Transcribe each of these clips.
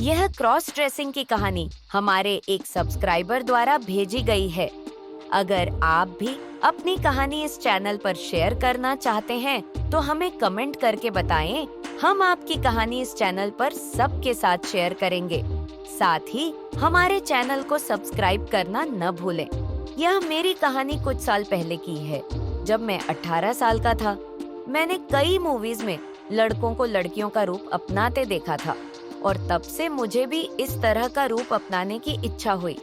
यह cross dressing की कहानी हमारे एक सब्सक्राइबर द्वारा भेजी गई है। अगर आप भी अपनी कहानी इस चैनल पर शेयर करना चाहते हैं तो हमें कमेंट करके बताएं। हम आपकी कहानी इस चैनल पर सबके साथ शेयर करेंगे। साथ ही हमारे चैनल को सब्सक्राइब करना न भूलें। यह मेरी कहानी कुछ साल पहले की है। जब मैं 18 साल का था, मैंने कई मूवीज में लड़कों को लड़कियों का रूप अपनाते देखा था और तब से मुझे भी इस तरह का रूप अपनाने की इच्छा हुई।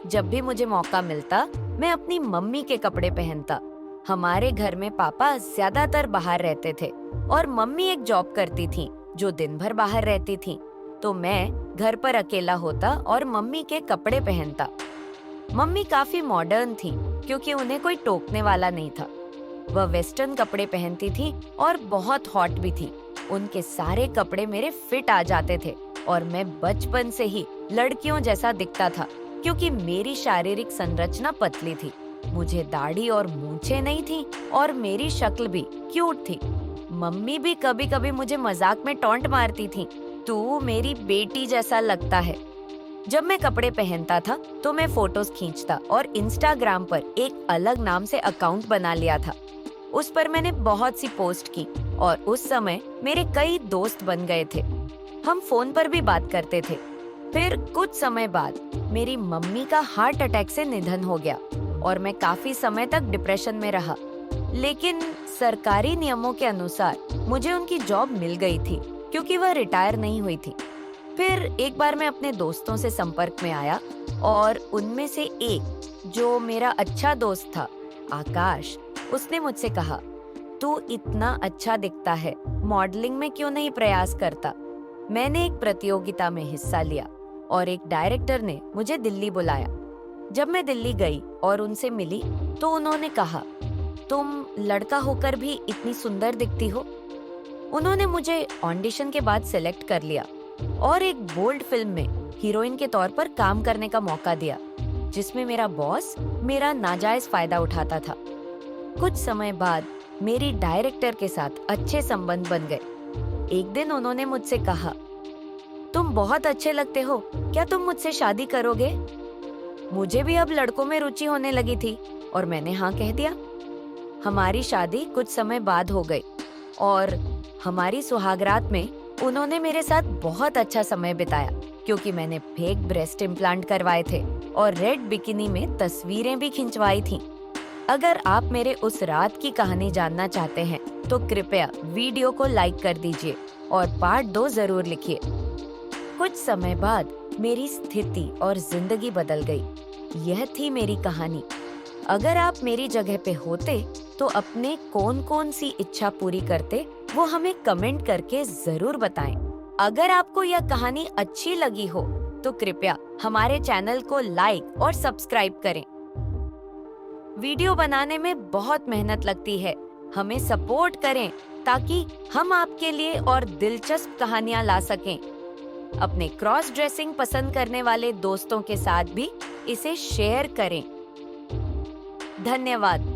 जब भी मुझे मौका मिलता, मैं अपनी मम्मी के कपड़े पहनता। हमारे घर में पापा ज्यादातर बाहर रहते थे और मम्मी एक जॉब करती थी जो दिन भर बाहर रहती थी, तो मैं घर पर अकेला होता और मम्मी के कपड़े पहनता। मम्मी काफी मॉडर्न थी क्योंकि उन्हें कोई टोकने वाला नहीं था। वह वेस्टर्न कपड़े पहनती थी और बहुत हॉट भी थी। उनके सारे कपड़े मेरे फिट आ जाते थे और मैं बचपन से ही लड़कियों जैसा दिखता था क्योंकि मेरी शारीरिक संरचना पतली थी। मुझे दाढ़ी और मूंछें नहीं थी और मेरी शक्ल भी क्यूट थी। मम्मी भी कभी-कभी मुझे मजाक में टॉन्ट मारती थी, तू मेरी बेटी जैसा लगता है। जब मैं कपड़े पहनता था तो मैं फोटोज खींचता और इंस्टाग्राम पर एक अलग नाम से अकाउंट बना लिया था। उस पर मैंने बहुत सी पोस्ट की और उस समय मेरे कई दोस्त बन गए थे। हम फोन पर भी बात करते थे। फिर कुछ समय बाद मेरी मम्मी का हार्ट अटैक से निधन हो गया और मैं काफी समय तक डिप्रेशन में रहा। लेकिन सरकारी नियमों के अनुसार मुझे उनकी जॉब मिल गई थी क्योंकि वह रिटायर नहीं हुई थी। फिर एक बार मैं अपने दोस्तों से संपर्क में आया और उनमें से एक, जो मेरा अच्छा दोस्त था, आकाश, उसने मुझसे कहा, तू इतना अच्छा दिखता है, मॉडलिंग में क्यों नहीं प्रयास करता? मैंने एक प्रतियोगिता में हिस्सा लिया और एक डायरेक्टर ने मुझे दिल्ली बुलाया। जब मैं दिल्ली गई और उनसे मिली तो उन्होंने कहा, तुम लड़का होकर भी इतनी सुंदर दिखती हो। उन्होंने मुझे ऑडिशन के बाद सिलेक्ट कर लिया और एक बोल्ड फिल्म में हीरोइन के तौर पर काम करने का मौका दिया, जिसमें मेरा बॉस मेरा नाजायज फायदा उठाता था। कुछ समय बाद मेरी डायरेक्टर के साथ अच्छे संबंध बन गए। एक दिन उन्होंने मुझसे कहा, तुम बहुत अच्छे लगते हो, क्या तुम मुझसे शादी करोगे? मुझे भी अब लड़कों में रुचि होने लगी थी और मैंने हाँ कह दिया। हमारी शादी कुछ समय बाद हो गई और हमारी सुहागरात में उन्होंने मेरे साथ बहुत अच्छा समय बिताया क्योंकि मैंने फेक ब्रेस्ट इम्प्लांट करवाए थे और रेड बिकिनी में तस्वीरें भी खिंचवाई थीं। अगर आप मेरे उस रात की कहानी जानना चाहते हैं तो कृपया वीडियो को लाइक कर दीजिए और पार्ट 2 जरूर लिखिए। कुछ समय बाद मेरी स्थिति और जिंदगी बदल गई। यह थी मेरी कहानी। अगर आप मेरी जगह पे होते तो अपने कौन सी इच्छा पूरी करते, वो हमें कमेंट करके जरूर बताएं। अगर आपको यह कहानी अच्छी लगी हो तो कृपया हमारे चैनल को लाइक और सब्सक्राइब करें। वीडियो बनाने में बहुत मेहनत लगती है। हमें सपोर्ट करें ताकि हम आपके लिए और दिलचस्प कहानियां ला सकें। अपने क्रॉस ड्रेसिंग पसंद करने वाले दोस्तों के साथ भी इसे शेयर करें। धन्यवाद।